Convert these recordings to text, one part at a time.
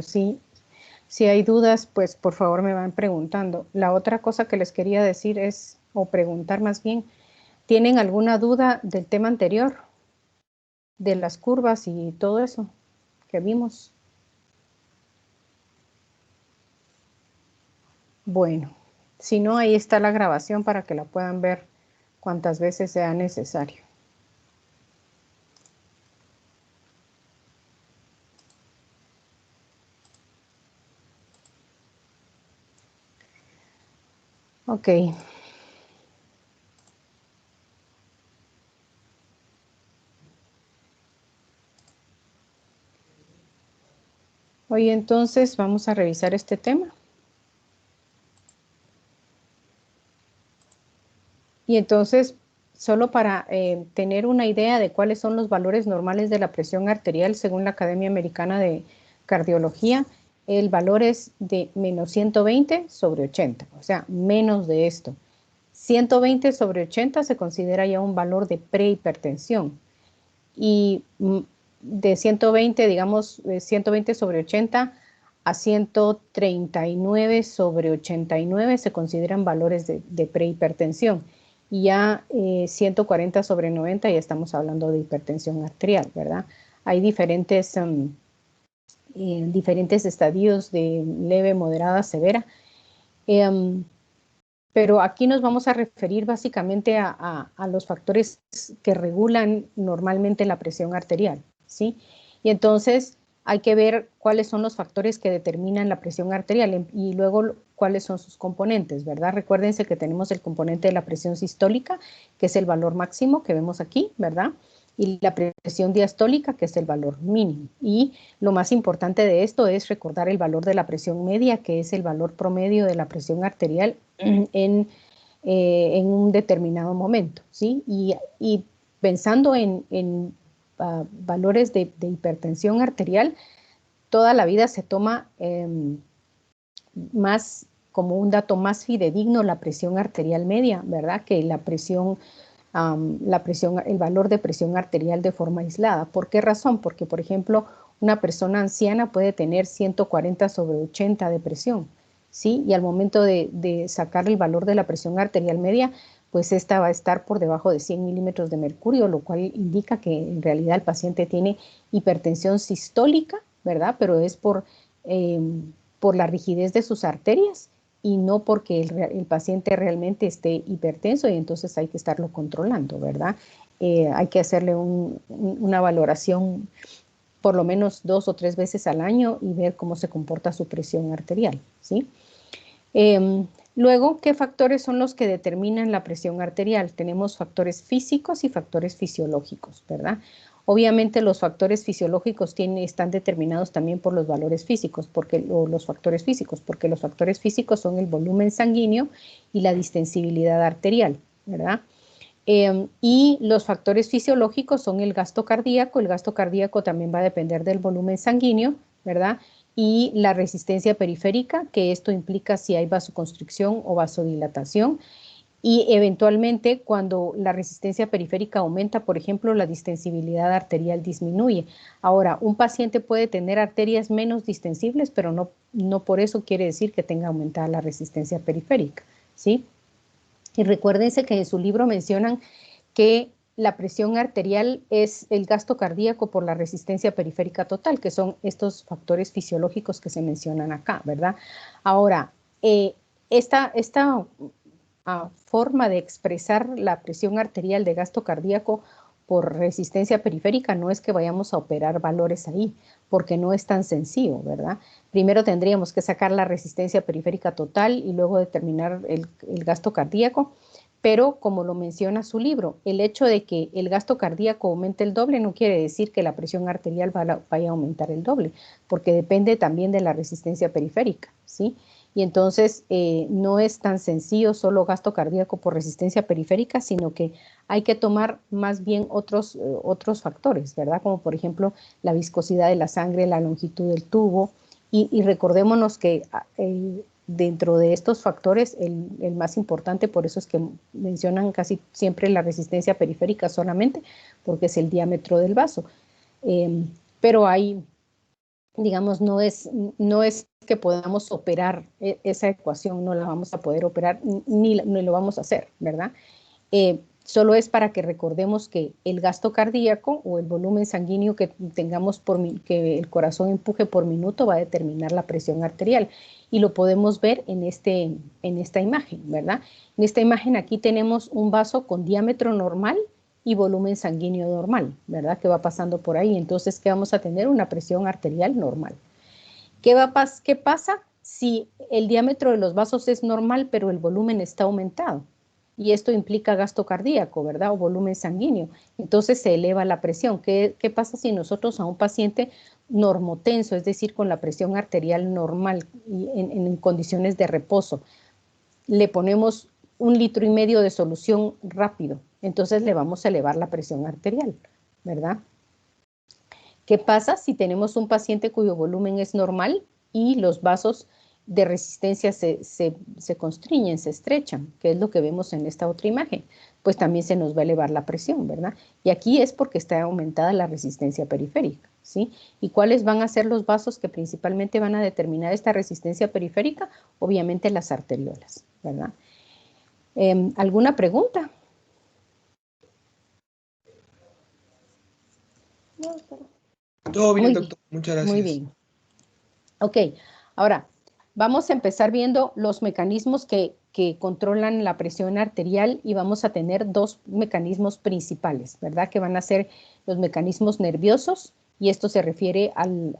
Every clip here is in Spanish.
sí, si hay dudas, pues por favor me van preguntando. La otra cosa que les quería decir es, o preguntar más bien, ¿tienen alguna duda del tema anterior? De las curvas y todo eso que vimos. Bueno, si no, ahí está la grabación para que la puedan ver cuantas veces sea necesario. Ok. Hoy entonces vamos a revisar este tema. Y entonces, solo para tener una idea de cuáles son los valores normales de la presión arterial según la Academia Americana de Cardiología, el valor es de menos 120 sobre 80, o sea, menos de esto. 120 sobre 80 se considera ya un valor de prehipertensión. Y de 120, digamos, 120 sobre 80 a 139 sobre 89 se consideran valores de prehipertensión. Y ya 140 sobre 90 ya estamos hablando de hipertensión arterial, ¿verdad? Hay diferentes estadios de leve, moderada, severa. Pero aquí nos vamos a referir básicamente a los factores que regulan normalmente la presión arterial, ¿sí? Y entonces hay que ver cuáles son los factores que determinan la presión arterial y luego cuáles son sus componentes, ¿verdad? Recuérdense que tenemos el componente de la presión sistólica, que es el valor máximo que vemos aquí, ¿verdad? Y la presión diastólica, que es el valor mínimo. Y lo más importante de esto es recordar el valor de la presión media, que es el valor promedio de la presión arterial en un determinado momento, ¿sí? Y pensando en valores de hipertensión arterial, toda la vida se toma más como un dato más fidedigno la presión arterial media, ¿verdad? Que la presión, el valor de presión arterial de forma aislada. ¿Por qué razón? Porque, por ejemplo, una persona anciana puede tener 140 sobre 80 de presión, ¿sí? Y al momento de sacar el valor de la presión arterial media, pues esta va a estar por debajo de 100 milímetros de mercurio, lo cual indica que en realidad el paciente tiene hipertensión sistólica, ¿verdad? Pero es por la rigidez de sus arterias y no porque el paciente realmente esté hipertenso y entonces hay que estarlo controlando, ¿verdad? Hay que hacerle una valoración por lo menos 2 o 3 veces al año y ver cómo se comporta su presión arterial, ¿sí? Luego, ¿qué factores son los que determinan la presión arterial? Tenemos factores físicos y factores fisiológicos, ¿verdad? Obviamente los factores fisiológicos están determinados también por los valores físicos, los factores físicos, porque los factores físicos son el volumen sanguíneo y la distensibilidad arterial, ¿verdad? Y los factores fisiológicos son el gasto cardíaco también va a depender del volumen sanguíneo, ¿verdad? Y la resistencia periférica, que esto implica si hay vasoconstricción o vasodilatación. Y eventualmente cuando la resistencia periférica aumenta, por ejemplo, la distensibilidad arterial disminuye. Ahora, un paciente puede tener arterias menos distensibles, pero no por eso quiere decir que tenga aumentada la resistencia periférica, ¿sí? Y recuérdense que en su libro mencionan que la presión arterial es el gasto cardíaco por la resistencia periférica total, que son estos factores fisiológicos que se mencionan acá, ¿verdad? Ahora, esta forma de expresar la presión arterial de gasto cardíaco por resistencia periférica no es que vayamos a operar valores ahí, porque no es tan sencillo, ¿verdad? Primero tendríamos que sacar la resistencia periférica total y luego determinar el gasto cardíaco, pero como lo menciona su libro, el hecho de que el gasto cardíaco aumente el doble no quiere decir que la presión arterial vaya a aumentar el doble, porque depende también de la resistencia periférica, ¿sí? Y entonces no es tan sencillo solo gasto cardíaco por resistencia periférica, sino que hay que tomar más bien otros factores, ¿verdad? Como por ejemplo la viscosidad de la sangre, la longitud del tubo. Y recordémonos que dentro de estos factores, el más importante, por eso es que mencionan casi siempre la resistencia periférica solamente, porque es el diámetro del vaso. Pero hay digamos, no es que podamos operar esa ecuación, no la vamos a poder operar ni lo vamos a hacer, ¿verdad? Solo es para que recordemos que el gasto cardíaco o el volumen sanguíneo que tengamos que el corazón empuje por minuto va a determinar la presión arterial y lo podemos ver en esta imagen, ¿verdad? En esta imagen aquí tenemos un vaso con diámetro normal y volumen sanguíneo normal, ¿verdad? Que va pasando por ahí. Entonces, ¿qué vamos a tener? Una presión arterial normal. ¿Qué pasa si el diámetro de los vasos es normal, pero el volumen está aumentado? Y esto implica gasto cardíaco, ¿verdad? O volumen sanguíneo. Entonces se eleva la presión. ¿Qué pasa si nosotros a un paciente normotenso, es decir, con la presión arterial normal y en condiciones de reposo, le ponemos 1,5 litros de solución rápido? Entonces le vamos a elevar la presión arterial, ¿verdad? ¿Qué pasa si tenemos un paciente cuyo volumen es normal y los vasos de resistencia se constriñen, se estrechan, que es lo que vemos en esta otra imagen? Pues también se nos va a elevar la presión, ¿verdad? Y aquí es porque está aumentada la resistencia periférica, ¿sí? ¿Y cuáles van a ser los vasos que principalmente van a determinar esta resistencia periférica? Obviamente las arteriolas, ¿verdad? ¿Alguna pregunta? Todo bien, Muy bien, doctor. Muchas muy gracias. bien. Ok, ahora vamos a empezar viendo los mecanismos que controlan la presión arterial y vamos a tener dos mecanismos principales, ¿verdad? Que van a ser los mecanismos nerviosos y esto se refiere al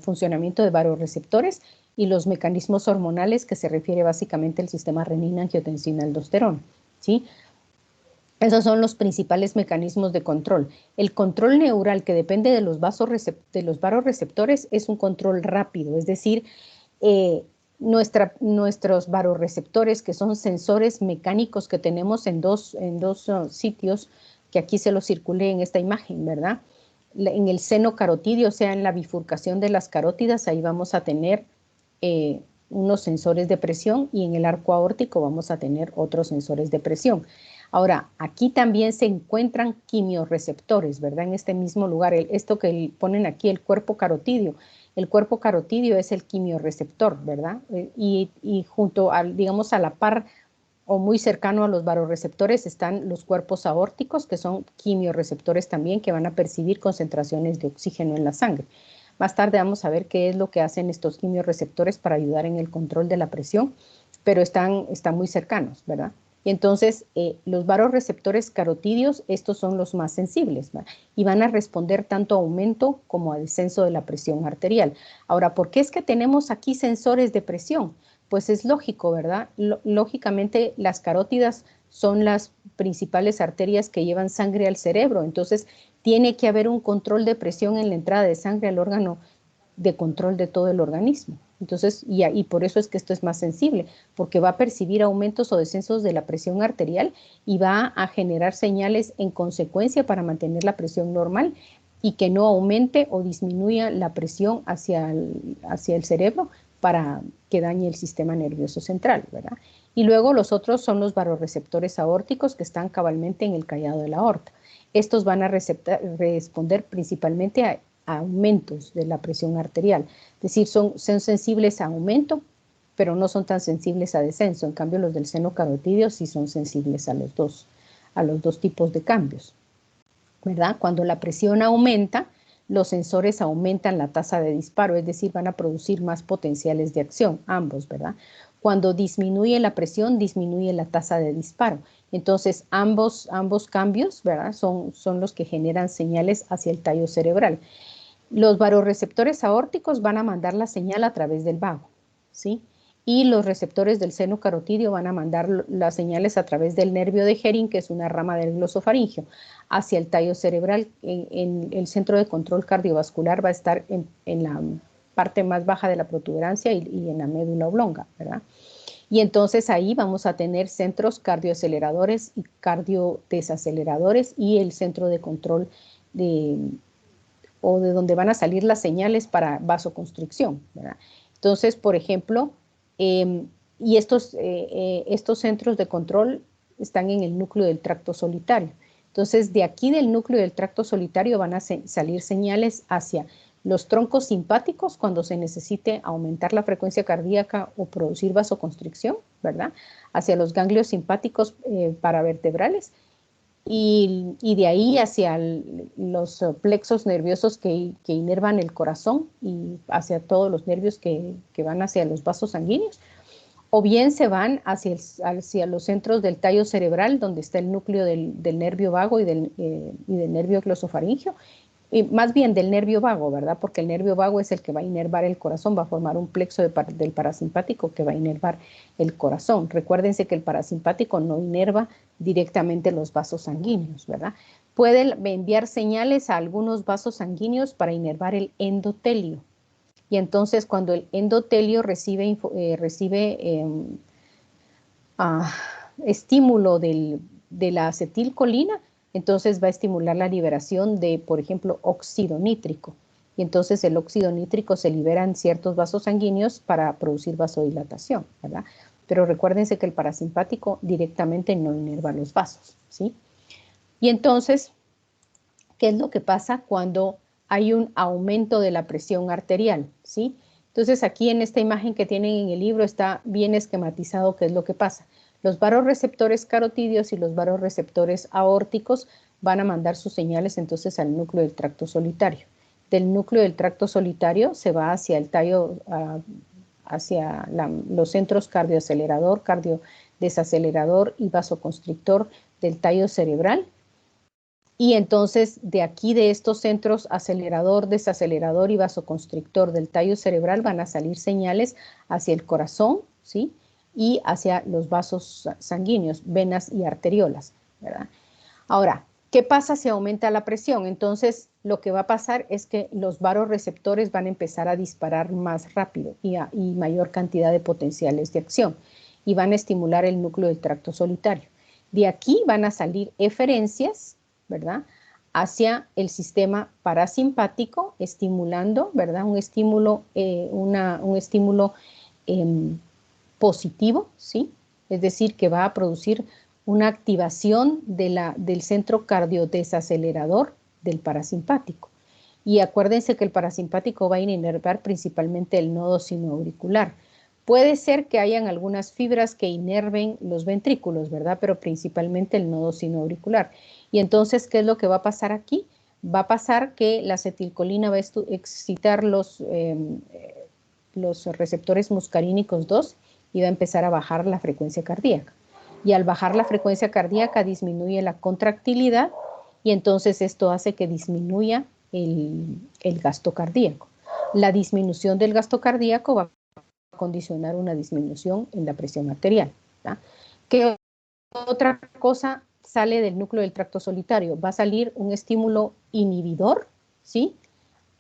funcionamiento de vasoreceptores y los mecanismos hormonales que se refiere básicamente al sistema renina, angiotensina, aldosterona, ¿sí? Esos son los principales mecanismos de control. El control neural que depende de los vasoreceptores es un control rápido, es decir, nuestros vasoreceptores, que son sensores mecánicos que tenemos en dos sitios, que aquí se los circulé en esta imagen, ¿verdad? En el seno carotidio, o sea, en la bifurcación de las carótidas, ahí vamos a tener unos sensores de presión y en el arco aórtico vamos a tener otros sensores de presión. Ahora, aquí también se encuentran quimiorreceptores, ¿verdad? En este mismo lugar, esto que ponen aquí, el cuerpo carotidio. El cuerpo carotidio es el quimiorreceptor, ¿verdad? Y junto al, digamos, a la par o muy cercano a los vasoreceptores están los cuerpos aórticos, que son quimiorreceptores también, que van a percibir concentraciones de oxígeno en la sangre. Más tarde vamos a ver qué es lo que hacen estos quimiorreceptores para ayudar en el control de la presión, pero están muy cercanos, ¿verdad? Y entonces los vasoreceptores carotidios, estos son los más sensibles, ¿verdad? Y van a responder tanto a aumento como a descenso de la presión arterial. Ahora, ¿por qué es que tenemos aquí sensores de presión? Pues es lógico, ¿verdad? Lógicamente las carótidas son las principales arterias que llevan sangre al cerebro, entonces tiene que haber un control de presión en la entrada de sangre al órgano de control de todo el organismo. Entonces, y por eso es que esto es más sensible, porque va a percibir aumentos o descensos de la presión arterial y va a generar señales en consecuencia para mantener la presión normal y que no aumente o disminuya la presión hacia el cerebro para que dañe el sistema nervioso central, ¿verdad? Y luego los otros son los vasoreceptores aórticos que están cabalmente en el callado de la aorta. Estos van a responder principalmente a aumentos de la presión arterial, es decir, son sensibles a aumento, pero no son tan sensibles a descenso. En cambio, los del seno carotidio sí son sensibles a los dos tipos de cambios, ¿verdad? Cuando la presión aumenta, los sensores aumentan la tasa de disparo, es decir, van a producir más potenciales de acción, ambos, ¿verdad? Cuando disminuye la presión, disminuye la tasa de disparo. Entonces, ambos cambios, ¿verdad? Son los que generan señales hacia el tallo cerebral. Los vasoreceptores aórticos van a mandar la señal a través del vago, ¿sí? Y los receptores del seno carotidio van a mandar las señales a través del nervio de Hering, que es una rama del glosofaringio, hacia el tallo cerebral. En el centro de control cardiovascular va a estar en la parte más baja de la protuberancia y en la médula oblonga, ¿verdad? Y entonces ahí vamos a tener centros cardioaceleradores y cardiodesaceleradores y el centro de control de donde van a salir las señales para vasoconstricción, ¿verdad? Entonces, por ejemplo, y estos centros de control están en el núcleo del tracto solitario. Entonces, de aquí del núcleo del tracto solitario van a salir señales hacia los troncos simpáticos cuando se necesite aumentar la frecuencia cardíaca o producir vasoconstricción, ¿verdad? Hacia los ganglios simpáticos paravertebrales y de ahí hacia los plexos nerviosos que inervan el corazón y hacia todos los nervios que van hacia los vasos sanguíneos. O bien se van hacia los centros del tallo cerebral, donde está el núcleo del nervio vago y del nervio glosofaringeo, y más bien del nervio vago, ¿verdad? Porque el nervio vago es el que va a inervar el corazón, va a formar un plexo del parasimpático que va a inervar el corazón. Recuérdense que el parasimpático no inerva directamente los vasos sanguíneos, ¿verdad? Puede enviar señales a algunos vasos sanguíneos para inervar el endotelio. Y entonces cuando el endotelio recibe estímulo de la acetilcolina, entonces va a estimular la liberación de, por ejemplo, óxido nítrico. Y entonces el óxido nítrico se libera en ciertos vasos sanguíneos para producir vasodilatación, ¿verdad? Pero recuérdense que el parasimpático directamente no inerva los vasos, ¿sí? Y entonces, ¿qué es lo que pasa cuando hay un aumento de la presión arterial, ¿sí? Entonces aquí en esta imagen que tienen en el libro está bien esquematizado qué es lo que pasa. Los vasoreceptores carotídeos y los vasoreceptores aórticos van a mandar sus señales entonces al núcleo del tracto solitario. Del núcleo del tracto solitario se va hacia el tallo, hacia los centros cardioacelerador, cardiodesacelerador y vasoconstrictor del tallo cerebral. Y entonces de aquí, de estos centros acelerador, desacelerador y vasoconstrictor del tallo cerebral van a salir señales hacia el corazón, ¿sí? Y hacia los vasos sanguíneos, venas y arteriolas, ¿verdad? Ahora, ¿qué pasa si aumenta la presión? Entonces, lo que va a pasar es que los vasoreceptores van a empezar a disparar más rápido y mayor cantidad de potenciales de acción y van a estimular el núcleo del tracto solitario. De aquí van a salir eferencias, ¿verdad? Hacia el sistema parasimpático, estimulando, ¿verdad? Un estímulo positivo, ¿sí? Es decir, que va a producir una activación del centro cardiodesacelerador del parasimpático. Y acuérdense que el parasimpático va a inervar principalmente el nodo sinoauricular. Puede ser que hayan algunas fibras que inerven los ventrículos, ¿verdad? Pero principalmente el nodo sinoauricular. Y entonces, ¿qué es lo que va a pasar aquí? Va a pasar que la acetilcolina va a excitar los receptores muscarínicos 2 y va a empezar a bajar la frecuencia cardíaca. Y al bajar la frecuencia cardíaca disminuye la contractilidad y entonces esto hace que disminuya el gasto cardíaco. La disminución del gasto cardíaco va a condicionar una disminución en la presión arterial, ¿verdad? ¿Qué otra cosa sale del núcleo del tracto solitario? Va a salir un estímulo inhibidor, ¿sí?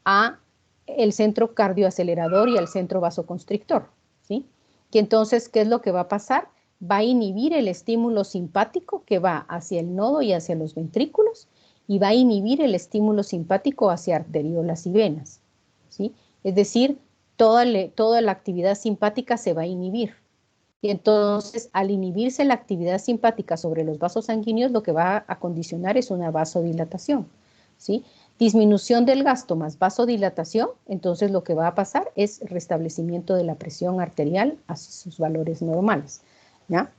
A el centro cardioacelerador y al centro vasoconstrictor, ¿sí? Que entonces, ¿qué es lo que va a pasar? Va a inhibir el estímulo simpático que va hacia el nodo y hacia los ventrículos y va a inhibir el estímulo simpático hacia arteriolas y venas, ¿sí? Es decir, toda la actividad simpática se va a inhibir. Y entonces, al inhibirse la actividad simpática sobre los vasos sanguíneos, lo que va a condicionar es una vasodilatación, ¿sí? Disminución del gasto más vasodilatación, entonces lo que va a pasar es restablecimiento de la presión arterial a sus valores normales, ¿ya?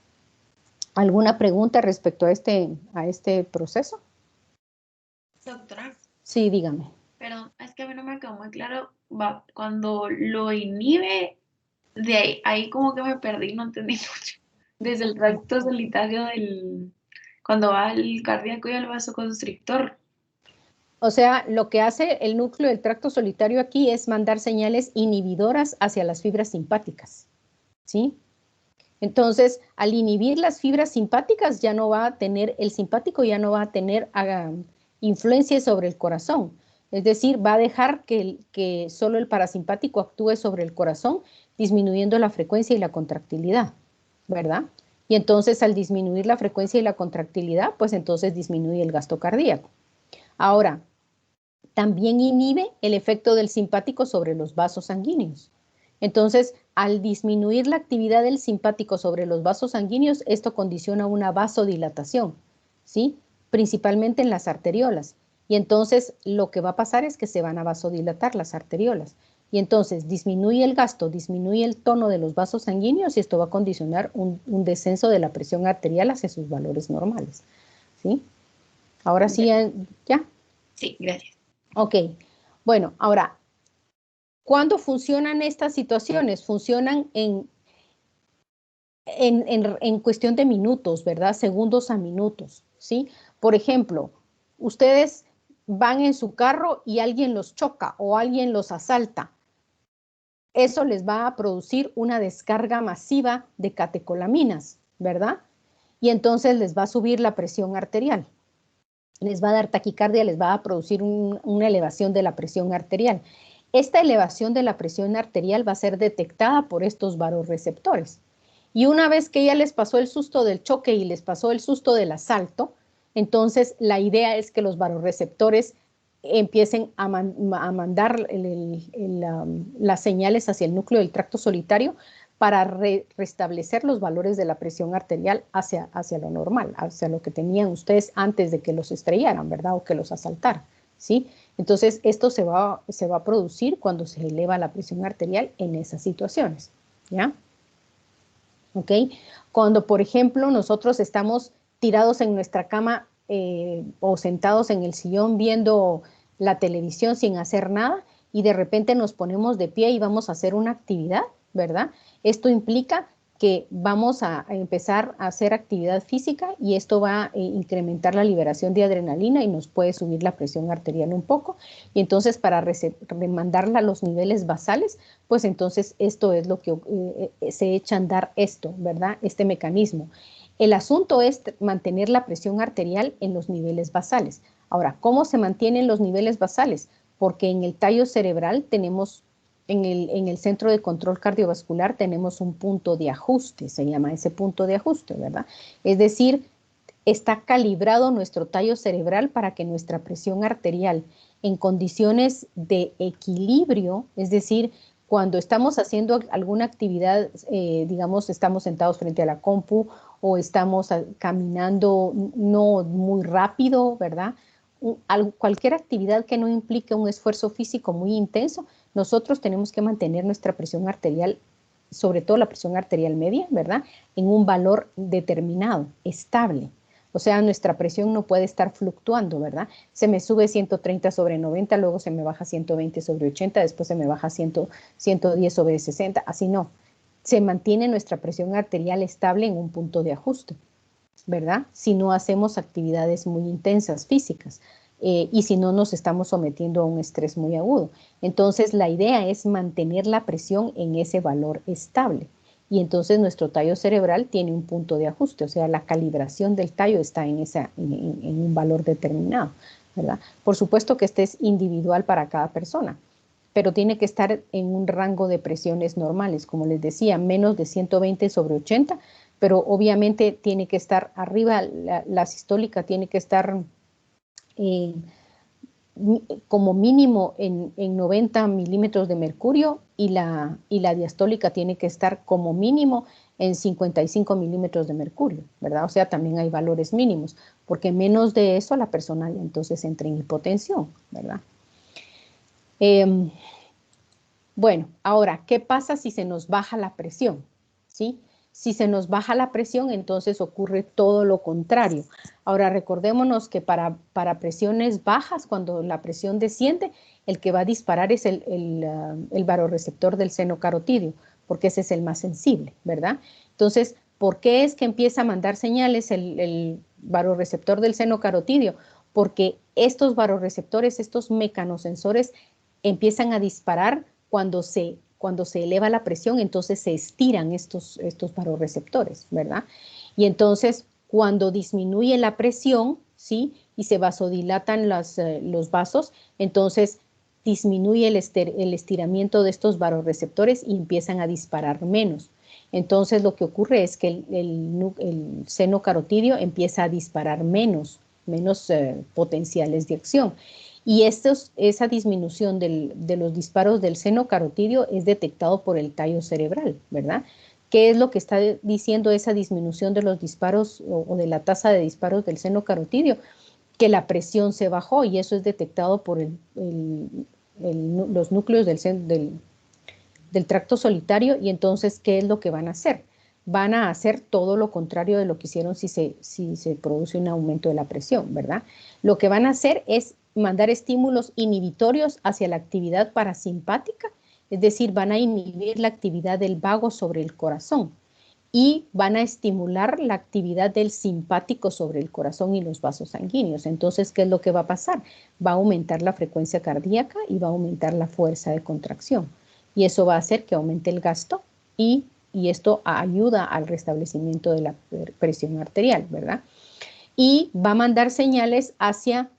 ¿Alguna pregunta respecto a este proceso? Doctora. Sí, dígame. Pero es que a mí no me quedó muy claro, cuando lo inhibe, de ahí como que me perdí, no entendí mucho. Desde el tracto solitario cuando va al cardíaco y al vasoconstrictor. O sea, lo que hace el núcleo del tracto solitario aquí es mandar señales inhibidoras hacia las fibras simpáticas, ¿sí? Entonces, al inhibir las fibras simpáticas, ya no va a tener, el simpático ya no va a tener influencia sobre el corazón. Es decir, va a dejar que solo el parasimpático actúe sobre el corazón, disminuyendo la frecuencia y la contractilidad, ¿verdad? Y entonces, al disminuir la frecuencia y la contractilidad, pues entonces disminuye el gasto cardíaco. Ahora, también inhibe el efecto del simpático sobre los vasos sanguíneos. Entonces, al disminuir la actividad del simpático sobre los vasos sanguíneos, esto condiciona una vasodilatación, ¿sí? Principalmente en las arteriolas. Y entonces lo que va a pasar es que se van a vasodilatar las arteriolas. Y entonces disminuye el gasto, disminuye el tono de los vasos sanguíneos y esto va a condicionar un descenso de la presión arterial hacia sus valores normales. ¿Sí? Ahora sí, ¿ya? Sí, gracias. Ok. Bueno, ahora, ¿cuándo funcionan estas situaciones? Funcionan en cuestión de minutos, ¿verdad? Segundos a minutos, ¿sí? Por ejemplo, ustedes van en su carro y alguien los choca o alguien los asalta. Eso les va a producir una descarga masiva de catecolaminas, ¿verdad? Y entonces les va a subir la presión arterial. Les va a dar taquicardia, les va a producir una elevación de la presión arterial. Esta elevación de la presión arterial va a ser detectada por estos vasoreceptores. Y una vez que ya les pasó el susto del choque y les pasó el susto del asalto, entonces la idea es que los vasoreceptores empiecen a mandar las señales hacia el núcleo del tracto solitario para restablecer los valores de la presión arterial hacia lo normal, hacia lo que tenían ustedes antes de que los estrellaran, ¿verdad? O que los asaltaran, ¿sí? Entonces, esto se va a producir cuando se eleva la presión arterial en esas situaciones, ¿ya? ¿Ok? Cuando, por ejemplo, nosotros estamos tirados en nuestra cama o sentados en el sillón viendo la televisión sin hacer nada y de repente nos ponemos de pie y vamos a hacer una actividad, ¿verdad? Esto implica que vamos a empezar a hacer actividad física y esto va a incrementar la liberación de adrenalina y nos puede subir la presión arterial un poco. Y entonces para remandarla a los niveles basales, pues entonces esto es lo que se echa a andar esto, ¿verdad? Este mecanismo. El asunto es mantener la presión arterial en los niveles basales. Ahora, ¿cómo se mantienen los niveles basales? Porque en el tallo cerebral tenemos, en el centro de control cardiovascular tenemos un punto de ajuste, se llama ese punto de ajuste, ¿verdad? Es decir, está calibrado nuestro tallo cerebral para que nuestra presión arterial en condiciones de equilibrio, es decir, cuando estamos haciendo alguna actividad, digamos, estamos sentados frente a la compu o estamos caminando no muy rápido, ¿verdad? Cualquier actividad que no implique un esfuerzo físico muy intenso, nosotros tenemos que mantener nuestra presión arterial, sobre todo la presión arterial media, ¿verdad? En un valor determinado, estable. O sea, nuestra presión no puede estar fluctuando, ¿verdad? Se me sube 130/90, luego se me baja 120/80, después se me baja 110/60, así no. Se mantiene nuestra presión arterial estable en un punto de ajuste, ¿verdad? Si no hacemos actividades muy intensas físicas y si no nos estamos sometiendo a un estrés muy agudo. Entonces, la idea es mantener la presión en ese valor estable. Y entonces nuestro tallo cerebral tiene un punto de ajuste, o sea, la calibración del tallo está en un valor determinado, ¿verdad? Por supuesto que este es individual para cada persona, pero tiene que estar en un rango de presiones normales, como les decía, menos de 120/80, pero obviamente tiene que estar arriba, la sistólica tiene que estar como mínimo en 90 milímetros de mercurio y la diastólica tiene que estar como mínimo en 55 milímetros de mercurio, ¿verdad? O sea, también hay valores mínimos, porque menos de eso la persona entonces entra en hipotensión, ¿verdad? Bueno, ahora, ¿qué pasa si se nos baja la presión? ¿Sí? Si se nos baja la presión, entonces ocurre todo lo contrario. Ahora, recordémonos que para presiones bajas, cuando la presión desciende, el que va a disparar es el vasoreceptor del seno carotídeo, porque ese es el más sensible, ¿verdad? Entonces, ¿por qué es que empieza a mandar señales el vasoreceptor del seno carotídeo? Porque estos vasoreceptores, estos mecanosensores, empiezan a disparar cuando se eleva la presión, entonces se estiran estos vasoreceptores, ¿verdad? Y entonces, cuando disminuye la presión, ¿sí? Y se vasodilatan los vasos, entonces disminuye el estiramiento de estos vasoreceptores y empiezan a disparar menos. Entonces, lo que ocurre es que el seno carotídeo empieza a disparar menos potenciales de acción. Y esa disminución de los disparos del seno carotídeo es detectado por el tallo cerebral, ¿verdad? ¿Qué es lo que está diciendo esa disminución de los disparos o de la tasa de disparos del seno carotídeo? que la presión se bajó y eso es detectado por los núcleos del tracto solitario. Y entonces, ¿qué es lo que van a hacer? Van a hacer todo lo contrario de lo que hicieron si se produce un aumento de la presión, ¿verdad? Lo que van a hacer es mandar estímulos inhibitorios hacia la actividad parasimpática, es decir, van a inhibir la actividad del vago sobre el corazón y van a estimular la actividad del simpático sobre el corazón y los vasos sanguíneos. Entonces, ¿qué es lo que va a pasar? Va a aumentar la frecuencia cardíaca y va a aumentar la fuerza de contracción. Y eso va a hacer que aumente el gasto y esto ayuda al restablecimiento de la presión arterial, ¿verdad? Y va a mandar señales hacia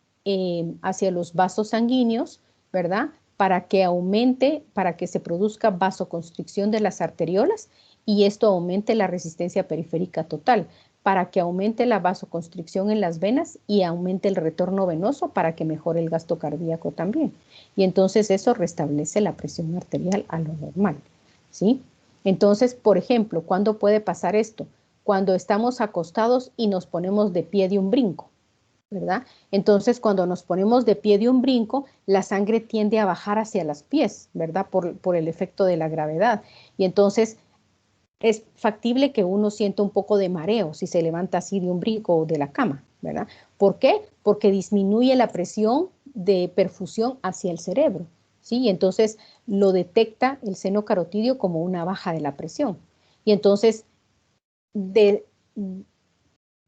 los vasos sanguíneos, ¿verdad? Para que aumente, para que se produzca vasoconstricción de las arteriolas y esto aumente la resistencia periférica total, para que aumente la vasoconstricción en las venas y aumente el retorno venoso para que mejore el gasto cardíaco también. Y entonces eso restablece la presión arterial a lo normal, ¿sí? Entonces, por ejemplo, ¿cuándo puede pasar esto? Cuando estamos acostados y nos ponemos de pie de un brinco, ¿verdad? Entonces, cuando nos ponemos de pie de un brinco, la sangre tiende a bajar hacia los pies, ¿verdad? Por el efecto de la gravedad. Y entonces es factible que uno sienta un poco de mareo si se levanta así de un brinco o de la cama, ¿verdad? ¿Por qué? Porque disminuye la presión de perfusión hacia el cerebro, ¿sí? Y entonces lo detecta el seno carotidio como una baja de la presión. Y entonces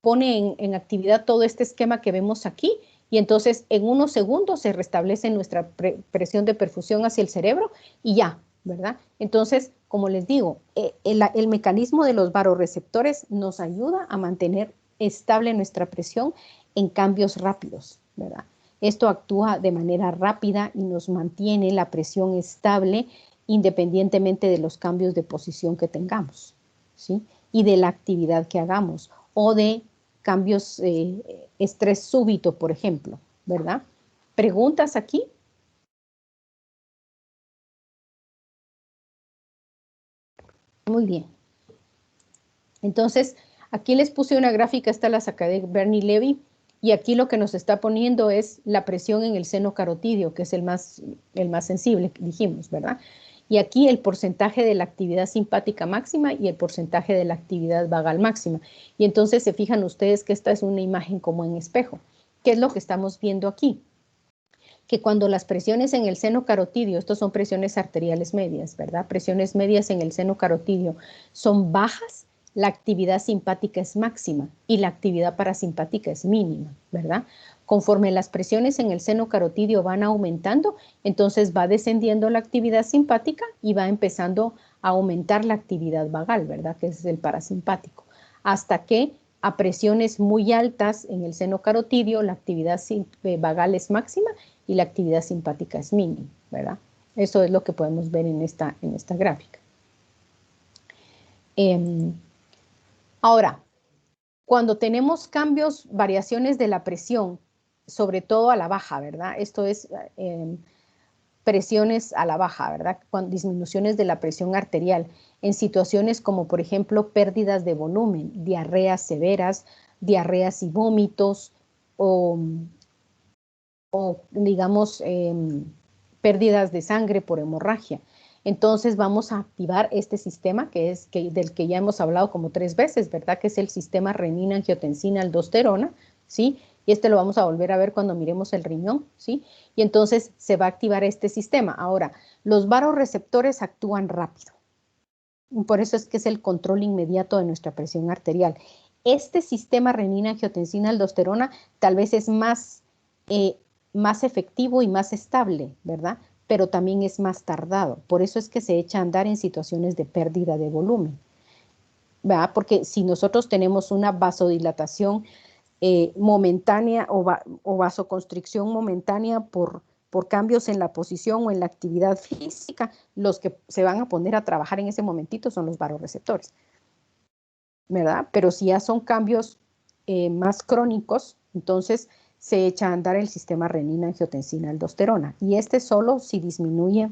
pone en actividad todo este esquema que vemos aquí y entonces en unos segundos se restablece nuestra presión de perfusión hacia el cerebro y ya, ¿verdad? Entonces, como les digo, el mecanismo de los vasoreceptores nos ayuda a mantener estable nuestra presión en cambios rápidos, ¿verdad? Esto actúa de manera rápida y nos mantiene la presión estable independientemente de los cambios de posición que tengamos, ¿sí? Y de la actividad que hagamos o de cambios, estrés súbito, por ejemplo, ¿verdad? ¿Preguntas aquí? Muy bien. Entonces, aquí les puse una gráfica, esta la saqué de Bernie Levy, y aquí lo que nos está poniendo es la presión en el seno carotidio, que es el más sensible, dijimos, ¿verdad? Y aquí el porcentaje de la actividad simpática máxima y el porcentaje de la actividad vagal máxima. Y entonces se fijan ustedes que esta es una imagen como en espejo. ¿Qué es lo que estamos viendo aquí? Que cuando las presiones en el seno carotidio, estos son presiones arteriales medias, ¿verdad? Presiones medias en el seno carotidio son bajas, la actividad simpática es máxima y la actividad parasimpática es mínima, ¿verdad? Conforme las presiones en el seno carotidio van aumentando, entonces va descendiendo la actividad simpática y va empezando a aumentar la actividad vagal, ¿verdad? Que es el parasimpático, hasta que a presiones muy altas en el seno carotidio la actividad vagal es máxima y la actividad simpática es mínima, ¿verdad? Eso es lo que podemos ver en esta gráfica. Ahora, cuando tenemos cambios, variaciones de la presión, sobre todo a la baja, ¿verdad? Esto es presiones a la baja, ¿verdad? Con disminuciones de la presión arterial en situaciones como, por ejemplo, pérdidas de volumen, diarreas severas, diarreas y vómitos o digamos, pérdidas de sangre por hemorragia. Entonces vamos a activar este sistema del que ya hemos hablado como 3 veces, ¿verdad? Que es el sistema renina-angiotensina-aldosterona, ¿sí? Y este lo vamos a volver a ver cuando miremos el riñón, ¿sí? Y entonces se va a activar este sistema. Ahora, los vasoreceptores actúan rápido. Por eso es que es el control inmediato de nuestra presión arterial. Este sistema renina-angiotensina-aldosterona tal vez es más efectivo y más estable, ¿verdad? Pero también es más tardado. Por eso es que se echa a andar en situaciones de pérdida de volumen, ¿verdad? Porque si nosotros tenemos una vasodilatación momentánea o vasoconstricción momentánea por cambios en la posición o en la actividad física, los que se van a poner a trabajar en ese momentito son los vasoreceptores, ¿verdad? Pero si ya son cambios más crónicos, entonces se echa a andar el sistema renina-angiotensina-aldosterona. Y este solo si disminuye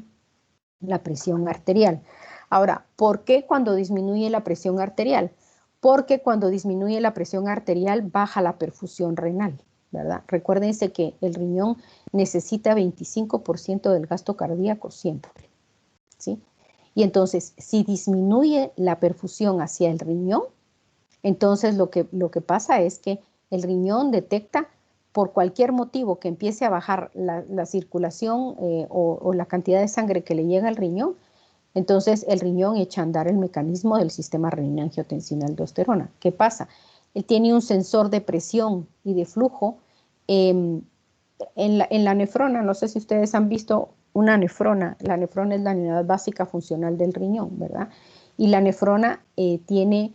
la presión arterial. Ahora, ¿por qué cuando disminuye la presión arterial? Porque cuando disminuye la presión arterial baja la perfusión renal, ¿verdad? Recuérdense que el riñón necesita 25% del gasto cardíaco siempre, ¿sí? Y entonces, si disminuye la perfusión hacia el riñón, entonces lo que pasa es que el riñón detecta por cualquier motivo que empiece a bajar la circulación o la cantidad de sangre que le llega al riñón, entonces el riñón echa a andar el mecanismo del sistema renina-angiotensina-aldosterona. ¿Qué pasa? Él tiene un sensor de presión y de flujo en la nefrona. No sé si ustedes han visto una nefrona. La nefrona es la unidad básica funcional del riñón, ¿verdad? Y la nefrona tiene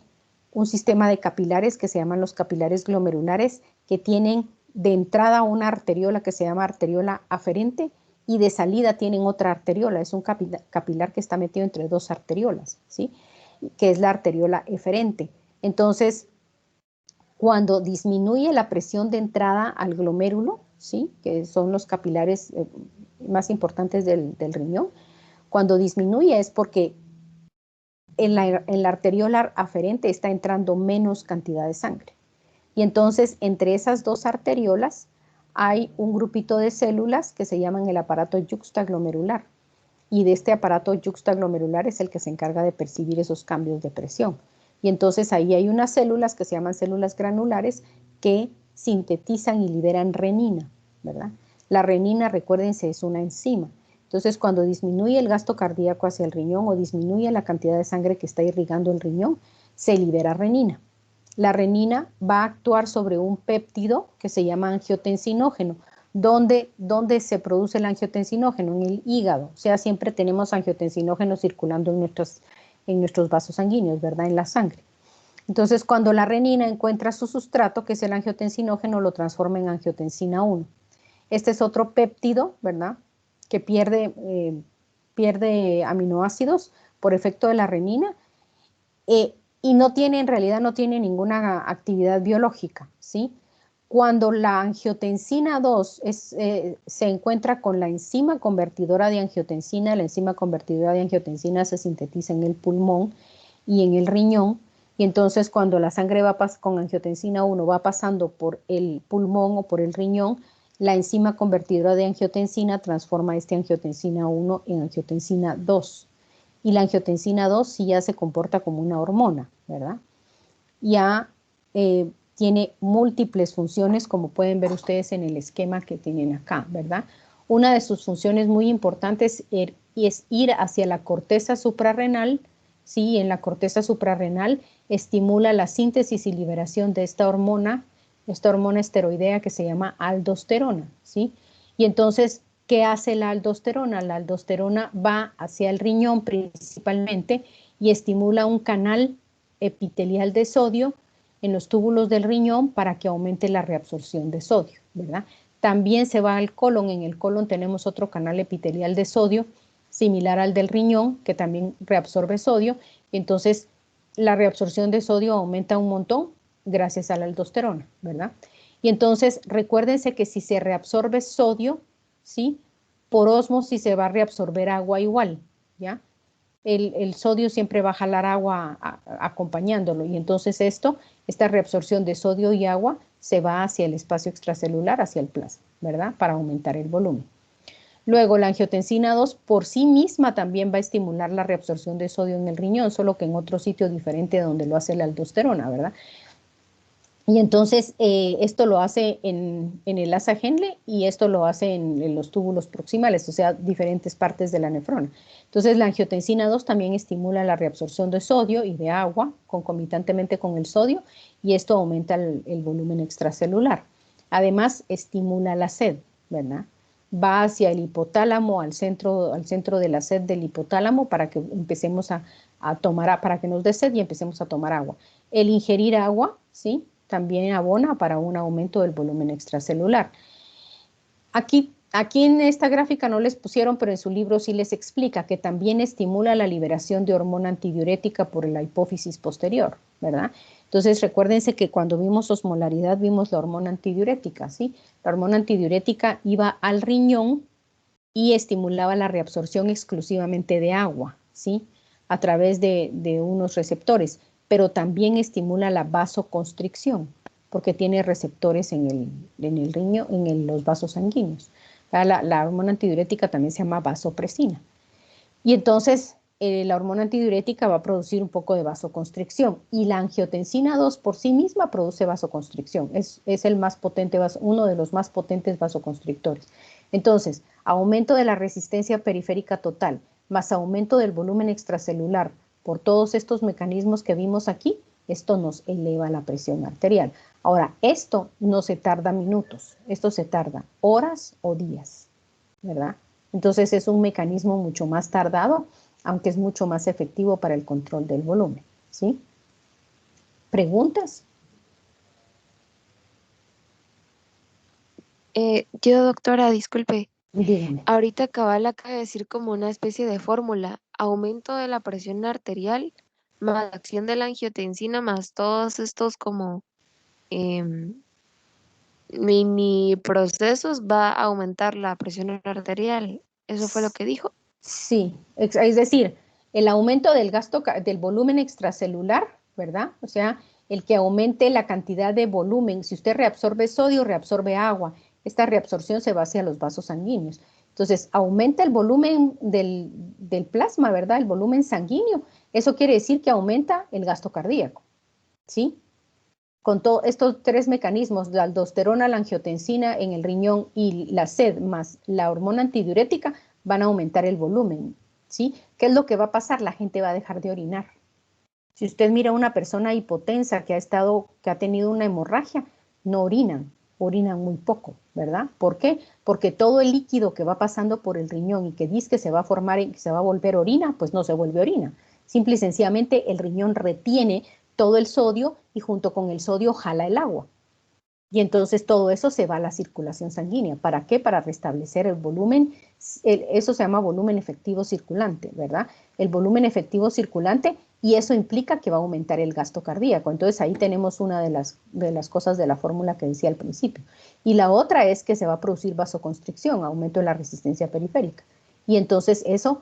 un sistema de capilares que se llaman los capilares glomerulares, que tienen de entrada una arteriola que se llama arteriola aferente y de salida tienen otra arteriola. Es un capilar que está metido entre dos arteriolas, ¿sí? Que es la arteriola eferente. Entonces, cuando disminuye la presión de entrada al glomérulo, ¿sí? Que son los capilares más importantes del riñón, cuando disminuye es porque en la arteriola aferente está entrando menos cantidad de sangre. Y entonces entre esas dos arteriolas hay un grupito de células que se llaman el aparato yuxtaglomerular. Y de este aparato yuxtaglomerular es el que se encarga de percibir esos cambios de presión. Y entonces ahí hay unas células que se llaman células granulares que sintetizan y liberan renina, ¿verdad? La renina, recuérdense, es una enzima. Entonces, cuando disminuye el gasto cardíaco hacia el riñón o disminuye la cantidad de sangre que está irrigando el riñón, se libera renina. La renina va a actuar sobre un péptido que se llama angiotensinógeno. ¿Dónde se produce el angiotensinógeno? En el hígado. O sea, siempre tenemos angiotensinógeno circulando en nuestros vasos sanguíneos, ¿verdad? En la sangre. Entonces, cuando la renina encuentra su sustrato, que es el angiotensinógeno, lo transforma en angiotensina 1. Este es otro péptido, ¿verdad? Que pierde aminoácidos por efecto de la renina y no tiene, en realidad no tiene ninguna actividad biológica, ¿sí? Cuando la angiotensina 2 se encuentra con la enzima convertidora de angiotensina, la enzima convertidora de angiotensina se sintetiza en el pulmón y en el riñón, y entonces cuando la sangre va con angiotensina 1 va pasando por el pulmón o por el riñón, la enzima convertidora de angiotensina transforma esta angiotensina 1 en angiotensina 2. Y la angiotensina 2 sí ya se comporta como una hormona, ¿verdad? Ya tiene múltiples funciones, como pueden ver ustedes en el esquema que tienen acá, ¿verdad? Una de sus funciones muy importantes es ir hacia la corteza suprarrenal, ¿sí? En la corteza suprarrenal estimula la síntesis y liberación de esta hormona esteroidea que se llama aldosterona, ¿sí? Y entonces, ¿qué hace la aldosterona? La aldosterona va hacia el riñón principalmente y estimula un canal epitelial de sodio en los túbulos del riñón para que aumente la reabsorción de sodio, ¿verdad? También se va al colon. En el colon tenemos otro canal epitelial de sodio similar al del riñón que también reabsorbe sodio. Entonces, la reabsorción de sodio aumenta un montón gracias a la aldosterona, ¿verdad? Y entonces, recuérdense que si se reabsorbe sodio, ¿sí? Por ósmosis se va a reabsorber agua igual, ¿ya? El sodio siempre va a jalar agua acompañándolo y entonces esta reabsorción de sodio y agua se va hacia el espacio extracelular, hacia el plasma, ¿verdad? Para aumentar el volumen. Luego, la angiotensina 2 por sí misma también va a estimular la reabsorción de sodio en el riñón, solo que en otro sitio diferente de donde lo hace la aldosterona, ¿verdad? Y entonces esto lo hace en el asa Henle y esto lo hace en los túbulos proximales, o sea, diferentes partes de la nefrona. Entonces la angiotensina 2 también estimula la reabsorción de sodio y de agua concomitantemente con el sodio y esto aumenta el volumen extracelular. Además, estimula la sed, ¿verdad? Va hacia el hipotálamo, al centro de la sed del hipotálamo para que empecemos a tomar, para que nos dé sed y empecemos a tomar agua. El ingerir agua, ¿sí? También abona para un aumento del volumen extracelular. Aquí en esta gráfica no les pusieron, pero en su libro sí les explica que también estimula la liberación de hormona antidiurética por la hipófisis posterior, ¿verdad? Entonces recuérdense que cuando vimos osmolaridad vimos la hormona antidiurética, ¿sí? La hormona antidiurética iba al riñón y estimulaba la reabsorción exclusivamente de agua, ¿sí? A través de unos receptores, pero también estimula la vasoconstricción. porque tiene receptores en el riñón, los vasos sanguíneos. La hormona antidiurética también se llama vasopresina. Y entonces la hormona antidiurética va a producir un poco de vasoconstricción y la angiotensina 2 por sí misma produce vasoconstricción. Es el más potente, uno de los más potentes vasoconstrictores. Entonces, aumento de la resistencia periférica total más aumento del volumen extracelular por todos estos mecanismos que vimos aquí, esto nos eleva la presión arterial. Ahora, esto no se tarda minutos, esto se tarda horas o días, ¿verdad? Entonces es un mecanismo mucho más tardado, aunque es mucho más efectivo para el control del volumen, ¿sí? ¿Preguntas? Yo, doctora, disculpe, Dígame. ahorita cabal acaba de decir como una especie de fórmula, aumento de la presión arterial más acción de la angiotensina más todos estos como em, mini procesos va a aumentar la presión arterial. ¿Eso fue lo que dijo? Sí, es decir, el aumento del gasto del volumen extracelular, ¿verdad? O sea, el que aumente la cantidad de volumen. Si usted reabsorbe sodio, reabsorbe agua. Esta reabsorción se va hacia los vasos sanguíneos. Entonces, aumenta el volumen del plasma, ¿verdad? El volumen sanguíneo. Eso quiere decir que aumenta el gasto cardíaco, ¿sí? Con todos estos tres mecanismos, la aldosterona, la angiotensina en el riñón y la sed más la hormona antidiurética, van a aumentar el volumen, ¿sí? ¿Qué es lo que va a pasar? La gente va a dejar de orinar. Si usted mira a una persona hipotensa que ha tenido una hemorragia, no orinan muy poco, ¿verdad? ¿Por qué? Porque todo el líquido que va pasando por el riñón y que dice que se va a formar y que se va a volver orina, pues no se vuelve orina. Simple y sencillamente el riñón retiene todo el sodio y junto con el sodio jala el agua. Y entonces todo eso se va a la circulación sanguínea. ¿Para qué? Para restablecer el volumen. Eso se llama volumen efectivo circulante, ¿verdad? El volumen efectivo circulante y eso implica que va a aumentar el gasto cardíaco. Entonces ahí tenemos una de las cosas de la fórmula que decía al principio. Y la otra es que se va a producir vasoconstricción, aumento de la resistencia periférica. Y entonces eso,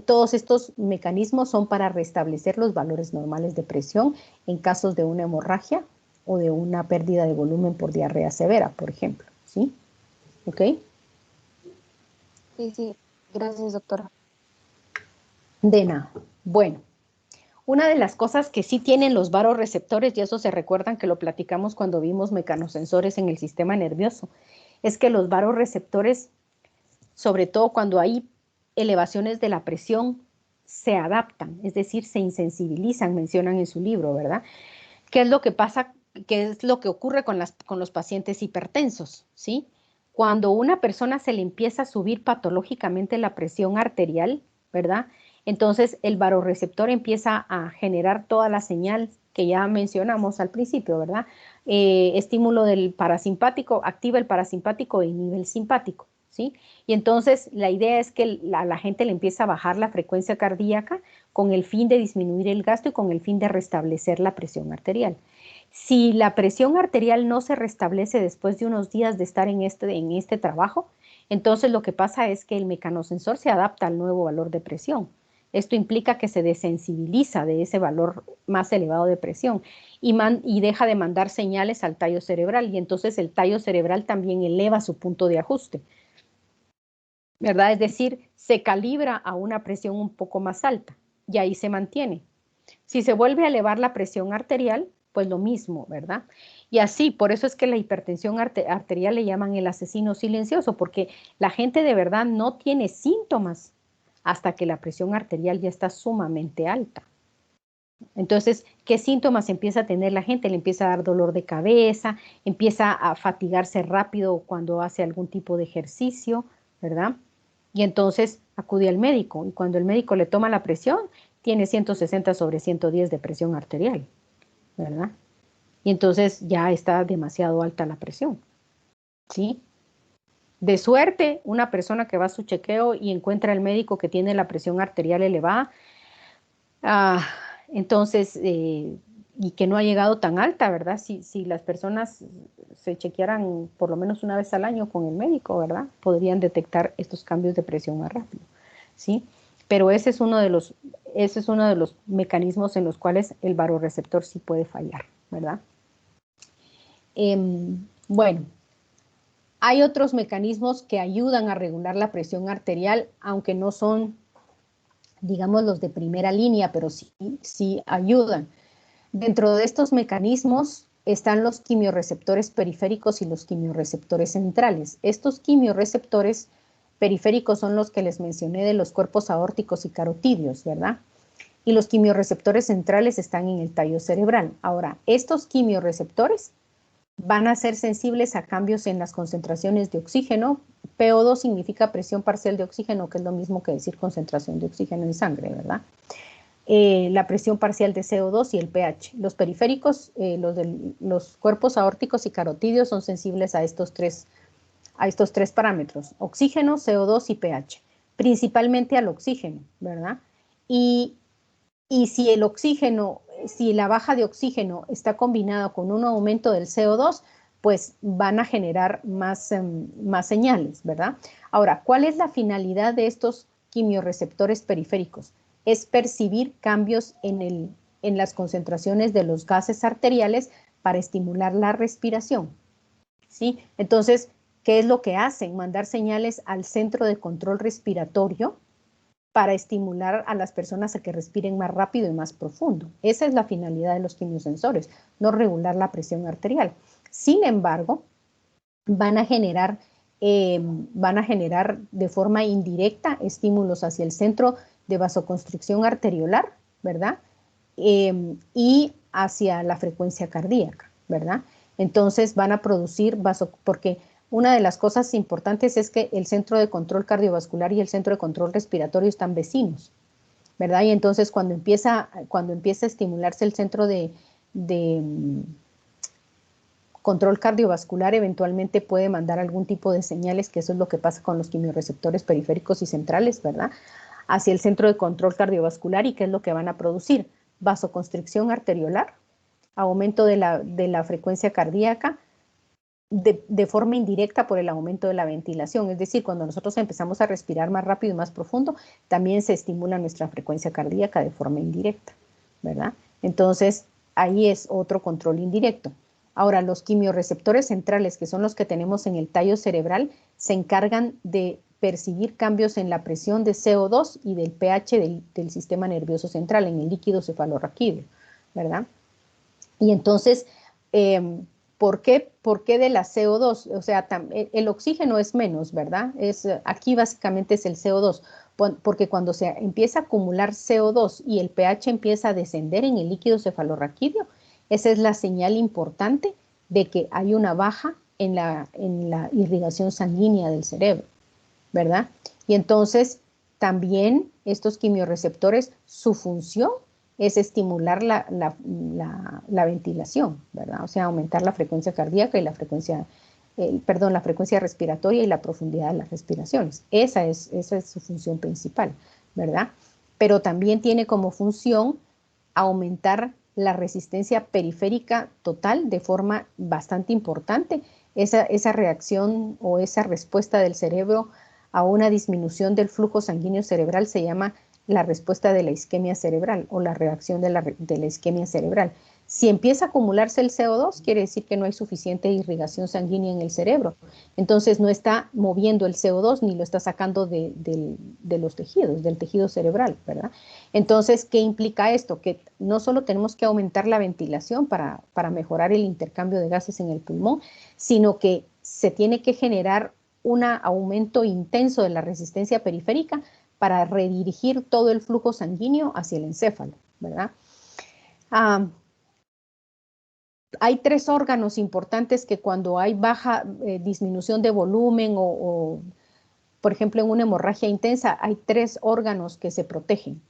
todos estos mecanismos son para restablecer los valores normales de presión en casos de una hemorragia o de una pérdida de volumen por diarrea severa, por ejemplo, ¿sí? ¿Ok? Sí, sí, gracias, doctora. De nada. Bueno, una de las cosas que sí tienen los varoreceptores, y eso se recuerdan que lo platicamos cuando vimos mecanosensores en el sistema nervioso, es que los varoreceptores, sobre todo cuando hay elevaciones de la presión, se adaptan, es decir, se insensibilizan, mencionan en su libro, ¿verdad? ¿Qué es lo que pasa? ¿Qué es lo que ocurre con los pacientes hipertensos? ¿Sí? Cuando una persona se le empieza a subir patológicamente la presión arterial, ¿verdad? Entonces el varoreceptor empieza a generar toda la señal que ya mencionamos al principio, ¿verdad? Estímulo del parasimpático, activa el parasimpático e inhibe el simpático, ¿sí? Y entonces la idea es que la gente le empieza a bajar la frecuencia cardíaca con el fin de disminuir el gasto y con el fin de restablecer la presión arterial. Si la presión arterial no se restablece después de unos días de estar en este trabajo, entonces lo que pasa es que el mecanosensor se adapta al nuevo valor de presión. Esto implica que se desensibiliza de ese valor más elevado de presión y deja de mandar señales al tallo cerebral y entonces el tallo cerebral también eleva su punto de ajuste, ¿verdad? Es decir, se calibra a una presión un poco más alta y ahí se mantiene. Si se vuelve a elevar la presión arterial, pues lo mismo, ¿verdad? Y así, por eso es que la hipertensión arterial le llaman el asesino silencioso, porque la gente de verdad no tiene síntomas hasta que la presión arterial ya está sumamente alta. Entonces, ¿qué síntomas empieza a tener la gente? Le empieza a dar dolor de cabeza, empieza a fatigarse rápido cuando hace algún tipo de ejercicio, ¿verdad? Y entonces acude al médico y cuando el médico le toma la presión, tiene 160/110 de presión arterial, ¿verdad? Y entonces ya está demasiado alta la presión, ¿sí? De suerte, una persona que va a su chequeo y encuentra al médico que tiene la presión arterial elevada, ah, entonces, y que no ha llegado tan alta, ¿verdad? Si las personas se chequearan por lo menos una vez al año con el médico, ¿verdad? Podrían detectar estos cambios de presión más rápido, ¿sí? Pero ese es uno de los mecanismos en los cuales el varoreceptor sí puede fallar, ¿verdad? Bueno, hay otros mecanismos que ayudan a regular la presión arterial, aunque no son, digamos, los de primera línea, pero sí ayudan. Dentro de estos mecanismos están los quimiorreceptores periféricos y los quimiorreceptores centrales. Estos quimiorreceptores periféricos son los que les mencioné de los cuerpos aórticos y carotídeos, ¿verdad? Y los quimiorreceptores centrales están en el tallo cerebral. Ahora, estos quimiorreceptores van a ser sensibles a cambios en las concentraciones de oxígeno. PO2 significa presión parcial de oxígeno, que es lo mismo que decir concentración de oxígeno en sangre, ¿verdad? La presión parcial de CO2 y el pH. Los periféricos, los cuerpos aórticos y carotídeos son sensibles a estos tres parámetros: oxígeno, CO2 y pH. Principalmente al oxígeno, ¿verdad? Y si el oxígeno, si la baja de oxígeno está combinada con un aumento del CO2, pues van a generar más señales, ¿verdad? Ahora, ¿cuál es la finalidad de estos quimiorreceptores periféricos? Es percibir cambios en las concentraciones de los gases arteriales para estimular la respiración, ¿sí? Entonces, ¿qué es lo que hacen? Mandar señales al centro de control respiratorio para estimular a las personas a que respiren más rápido y más profundo. Esa es la finalidad de los quimiosensores, no regular la presión arterial. Sin embargo, van a generar de forma indirecta estímulos hacia el centro de vasoconstricción arteriolar, ¿verdad? Y hacia la frecuencia cardíaca, ¿verdad? Entonces van a producir porque una de las cosas importantes es que el centro de control cardiovascular y el centro de control respiratorio están vecinos, ¿verdad? Y entonces cuando empieza a estimularse el centro de control cardiovascular, eventualmente puede mandar algún tipo de señales, que eso es lo que pasa con los quimiorreceptores periféricos y centrales, ¿verdad? Hacia el centro de control cardiovascular. ¿Y qué es lo que van a producir? Vasoconstricción arteriolar, aumento de la frecuencia cardíaca, de forma indirecta por el aumento de la ventilación. Es decir, cuando nosotros empezamos a respirar más rápido y más profundo, también se estimula nuestra frecuencia cardíaca de forma indirecta, ¿verdad? Entonces, ahí es otro control indirecto. Ahora, los quimiorreceptores centrales, que son los que tenemos en el tallo cerebral, se encargan de percibir cambios en la presión de CO2 y del pH del sistema nervioso central, en el líquido cefalorraquídeo, ¿verdad? Y entonces, ¿por qué de la CO2? O sea, el oxígeno es menos, ¿verdad? Aquí básicamente es el CO2, porque cuando se empieza a acumular CO2 y el pH empieza a descender en el líquido cefalorraquídeo, esa es la señal importante de que hay una baja en la irrigación sanguínea del cerebro, ¿verdad? Y entonces también estos quimiorreceptores, su función es estimular la ventilación, ¿verdad? O sea, aumentar la frecuencia cardíaca y la frecuencia respiratoria y la profundidad de las respiraciones. Esa es su función principal, ¿verdad? Pero también tiene como función aumentar la resistencia periférica total de forma bastante importante. Esa reacción o esa respuesta del cerebro a una disminución del flujo sanguíneo cerebral se llama la respuesta de la isquemia cerebral o la reacción de la isquemia cerebral. Si empieza a acumularse el CO2, quiere decir que no hay suficiente irrigación sanguínea en el cerebro. Entonces no está moviendo el CO2 ni lo está sacando de los tejidos, del tejido cerebral, ¿verdad? Entonces, ¿qué implica esto? Que no solo tenemos que aumentar la ventilación para mejorar el intercambio de gases en el pulmón, sino que se tiene que generar un aumento intenso de la resistencia periférica para redirigir todo el flujo sanguíneo hacia el encéfalo, ¿verdad? Hay tres órganos importantes que cuando hay baja disminución de volumen o, por ejemplo, en una hemorragia intensa, hay tres órganos que se protegen: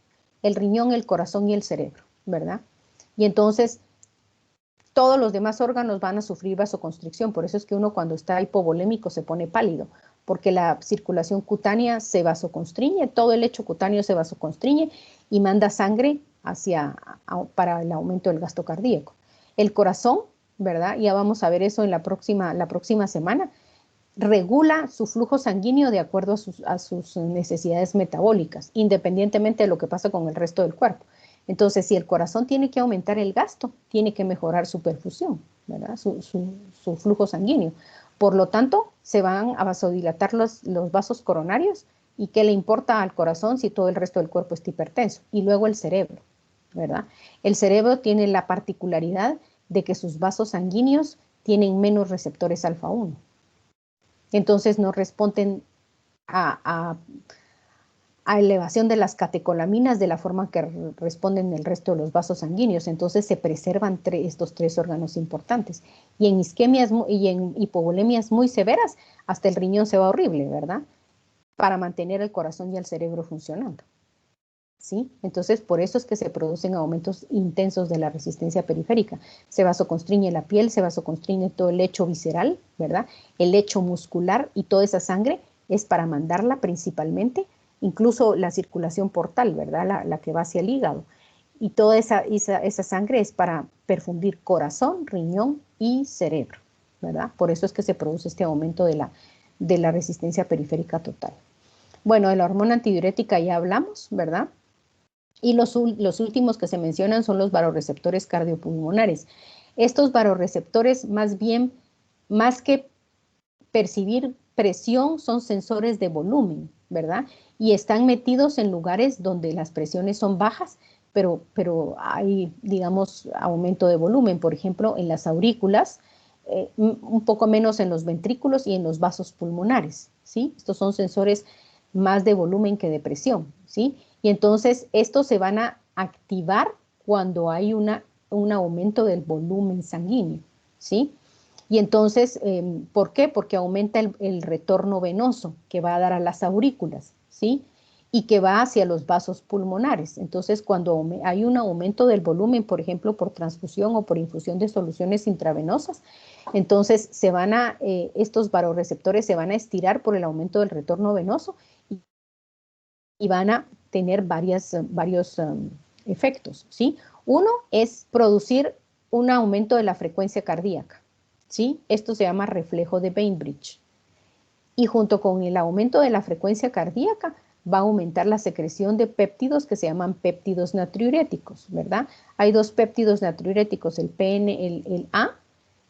el riñón, el corazón y el cerebro, ¿verdad? Y entonces todos los demás órganos van a sufrir vasoconstricción. Por eso es que uno cuando está hipovolémico se pone pálido, porque la circulación cutánea se vasoconstriñe, todo el lecho cutáneo se vasoconstriñe y manda sangre para el aumento del gasto cardíaco. El corazón, ¿verdad? Ya vamos a ver eso en la próxima semana. Regula su flujo sanguíneo de acuerdo a sus necesidades metabólicas, independientemente de lo que pasa con el resto del cuerpo. Entonces, si el corazón tiene que aumentar el gasto, tiene que mejorar su perfusión, ¿verdad? Su flujo sanguíneo. Por lo tanto, se van a vasodilatar los vasos coronarios. ¿Y qué le importa al corazón si todo el resto del cuerpo está hipertenso? Y luego el cerebro, ¿verdad? El cerebro tiene la particularidad de que sus vasos sanguíneos tienen menos receptores alfa 1. Entonces no responden a elevación de las catecolaminas de la forma que responden el resto de los vasos sanguíneos. Entonces se preservan estos 3 órganos importantes. Y en isquemias y en hipovolemias muy severas, hasta el riñón se va horrible, ¿verdad? Para mantener el corazón y el cerebro funcionando. ¿Sí? Entonces, por eso es que se producen aumentos intensos de la resistencia periférica. Se vasoconstriñe la piel, se vasoconstriñe todo el lecho visceral, ¿verdad? El lecho muscular y toda esa sangre es para mandarla principalmente, incluso la circulación portal, ¿verdad? La que va hacia el hígado. Y toda esa sangre es para perfundir corazón, riñón y cerebro, ¿verdad? Por eso es que se produce este aumento de la resistencia periférica total. Bueno, de la hormona antidiurética ya hablamos, ¿verdad? Y los últimos que se mencionan son los vasoreceptores cardiopulmonares. Estos vasoreceptores, más bien, más que percibir presión, son sensores de volumen, ¿verdad? Y están metidos en lugares donde las presiones son bajas, pero hay, digamos, aumento de volumen. Por ejemplo, en las aurículas, un poco menos en los ventrículos y en los vasos pulmonares, ¿sí? Estos son sensores más de volumen que de presión, ¿sí? Y entonces estos se van a activar cuando hay un aumento del volumen sanguíneo, ¿sí? Y entonces, ¿por qué? Porque aumenta el retorno venoso que va a dar a las aurículas, ¿sí? Y que va hacia los vasos pulmonares. Entonces, cuando hay un aumento del volumen, por ejemplo, por transfusión o por infusión de soluciones intravenosas, entonces estos vasoreceptores se van a estirar por el aumento del retorno venoso y van a tener varios efectos, ¿sí? Uno es producir un aumento de la frecuencia cardíaca, ¿sí? Esto se llama reflejo de Bainbridge. Y junto con el aumento de la frecuencia cardíaca va a aumentar la secreción de péptidos que se llaman péptidos natriuréticos, ¿verdad? Hay 2 péptidos natriuréticos, el A,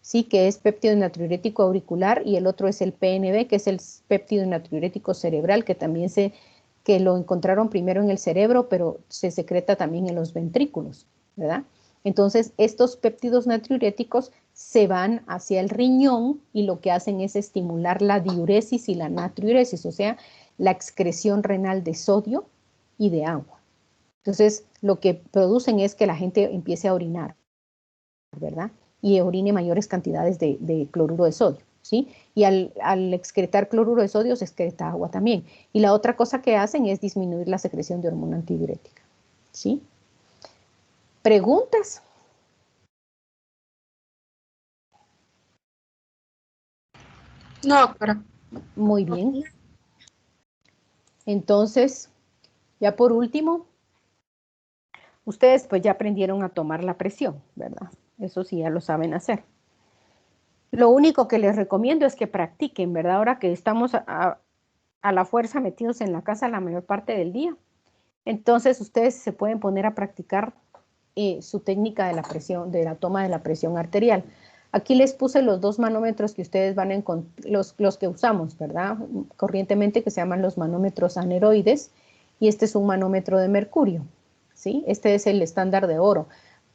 sí, que es péptido natriurético auricular, y el otro es el PNB, que es el péptido natriurético cerebral, que lo encontraron primero en el cerebro, pero se secreta también en los ventrículos, ¿verdad? Entonces, estos péptidos natriuréticos se van hacia el riñón y lo que hacen es estimular la diuresis y la natriuresis, o sea, la excreción renal de sodio y de agua. Entonces, lo que producen es que la gente empiece a orinar, ¿verdad? Y orine mayores cantidades de cloruro de sodio, ¿sí? Y al excretar cloruro de sodio se excreta agua también. Y la otra cosa que hacen es disminuir la secreción de hormona antidiurética, ¿sí? ¿Preguntas? No, doctora. Muy bien. Entonces, ya por último, ustedes pues ya aprendieron a tomar la presión, ¿verdad? Eso sí ya lo saben hacer. Lo único que les recomiendo es que practiquen, ¿verdad? Ahora que estamos a la fuerza metidos en la casa la mayor parte del día. Entonces ustedes se pueden poner a practicar su técnica de la presión, de la toma de la presión arterial. Aquí les puse los 2 manómetros que ustedes van a encontrar, los que usamos, ¿verdad? Corrientemente, que se llaman los manómetros aneroides, y este es un manómetro de mercurio, ¿sí? Este es el estándar de oro.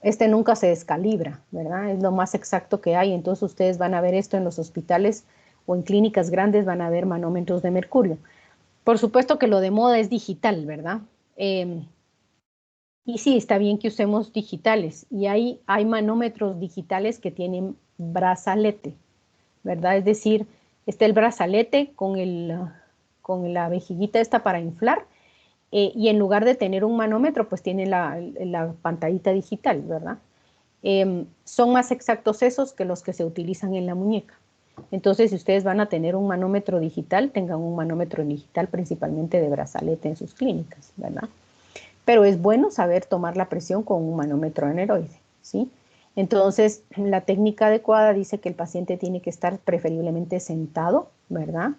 Este nunca se descalibra, ¿verdad? Es lo más exacto que hay. Entonces ustedes van a ver esto en los hospitales o en clínicas grandes, van a ver manómetros de mercurio. Por supuesto que lo de moda es digital, ¿verdad? Y sí, está bien que usemos digitales. Y hay manómetros digitales que tienen brazalete, ¿verdad? Es decir, está el brazalete con la vejiguita esta para inflar, y en lugar de tener un manómetro, pues tiene la pantallita digital, ¿verdad? Son más exactos esos que los que se utilizan en la muñeca. Entonces, si ustedes van a tener un manómetro digital, tengan un manómetro digital principalmente de brazalete en sus clínicas, ¿verdad? Pero es bueno saber tomar la presión con un manómetro aneroide, ¿sí? Entonces, la técnica adecuada dice que el paciente tiene que estar preferiblemente sentado, ¿verdad?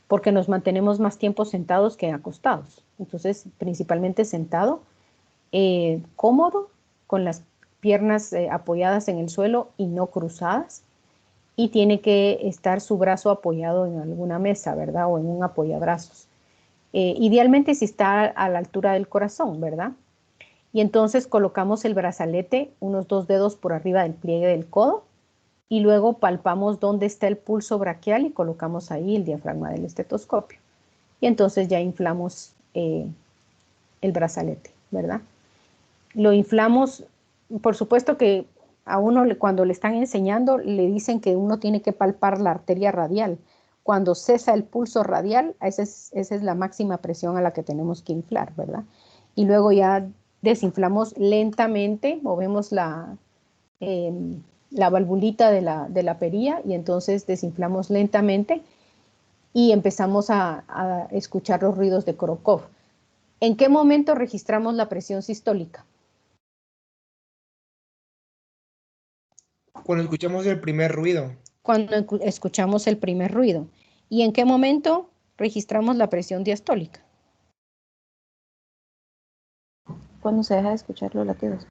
Porque nos mantenemos más tiempo sentados que acostados. Entonces, principalmente sentado, cómodo, con las piernas apoyadas en el suelo y no cruzadas. Y tiene que estar su brazo apoyado en alguna mesa, ¿verdad? O en un apoyabrazos. Idealmente si está a la altura del corazón, ¿verdad? Y entonces colocamos el brazalete unos 2 dedos por arriba del pliegue del codo y luego palpamos dónde está el pulso braquial y colocamos ahí el diafragma del estetoscopio. Y entonces ya inflamos el brazalete, ¿verdad? Lo inflamos, por supuesto que a uno cuando le están enseñando le dicen que uno tiene que palpar la arteria radial. Cuando cesa el pulso radial, esa es la máxima presión a la que tenemos que inflar, ¿verdad? Y luego ya desinflamos lentamente, movemos la valvulita de la perilla y entonces desinflamos lentamente y empezamos a escuchar los ruidos de Korokov. ¿En qué momento registramos la presión sistólica? Cuando escuchamos el primer ruido. Cuando escuchamos el primer ruido. ¿Y en qué momento registramos la presión diastólica? Cuando se deja de escuchar los latidos.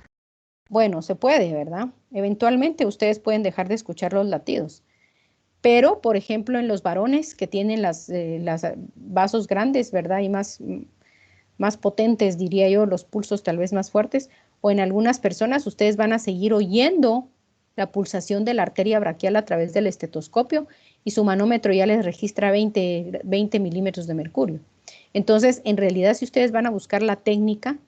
Bueno, se puede, ¿verdad? Eventualmente ustedes pueden dejar de escuchar los latidos. Pero, por ejemplo, en los varones que tienen las vasos grandes, ¿verdad? Y más potentes, diría yo, los pulsos tal vez más fuertes, o en algunas personas ustedes van a seguir oyendo la pulsación de la arteria braquial a través del estetoscopio y su manómetro ya les registra 20 milímetros de mercurio. Entonces, en realidad, si ustedes van a buscar la técnica,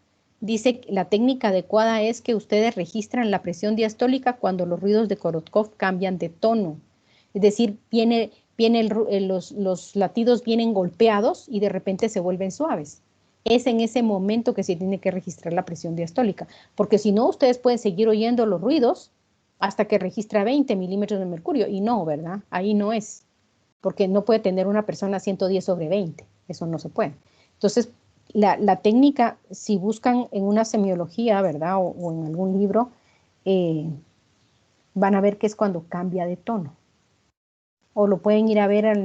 dice que la técnica adecuada es que ustedes registran la presión diastólica cuando los ruidos de Korokov cambian de tono. Es decir, los latidos vienen golpeados y de repente se vuelven suaves. Es en ese momento que se tiene que registrar la presión diastólica, porque si no, ustedes pueden seguir oyendo los ruidos hasta que registra 20 milímetros de mercurio, y no, ¿verdad? Ahí no es, porque no puede tener una persona 110/20, eso no se puede. Entonces, la técnica, si buscan en una semiología, ¿verdad? O en algún libro, van a ver que es cuando cambia de tono. O lo pueden ir a ver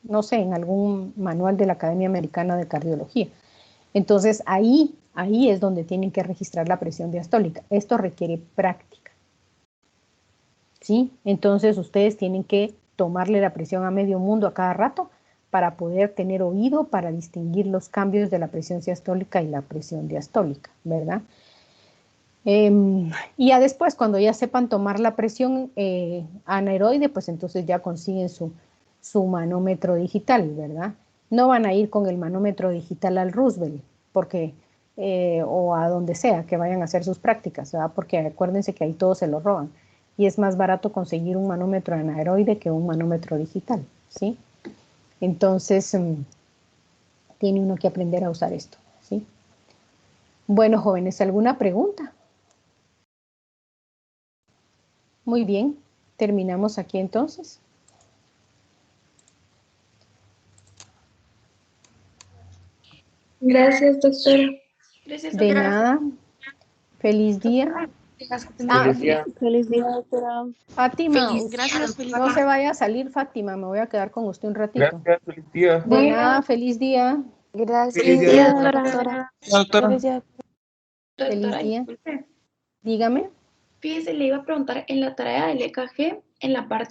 no sé, en algún manual de la Academia Americana de Cardiología. Entonces, ahí es donde tienen que registrar la presión diastólica. Esto requiere práctica. ¿Sí? Entonces, ustedes tienen que tomarle la presión a medio mundo a cada rato para poder tener oído para distinguir los cambios de la presión sistólica y la presión diastólica, ¿verdad? Y ya después, cuando ya sepan tomar la presión anaeroide, pues entonces ya consiguen su manómetro digital, ¿verdad? No van a ir con el manómetro digital al Roosevelt, porque, o a donde sea que vayan a hacer sus prácticas, ¿verdad? Porque acuérdense que ahí todos se lo roban. Y es más barato conseguir un manómetro anaeroide que un manómetro digital, ¿sí? Entonces, tiene uno que aprender a usar esto, ¿sí? Bueno, jóvenes, ¿alguna pregunta? Muy bien, terminamos aquí entonces. Gracias, doctora. Gracias, De doctora. nada. Feliz día. Feliz día. Feliz día, doctora. Fátima, Gracias, feliz no se vaya a salir, Fátima. Me voy a quedar con usted un ratito. Gracias, feliz día. De nada, feliz día. Gracias. Feliz Feliz día, día, doctora. doctora. Feliz día. Feliz Doctora, día. disculpe. Dígame. Fíjese, le iba a preguntar en la tarea del EKG, en la parte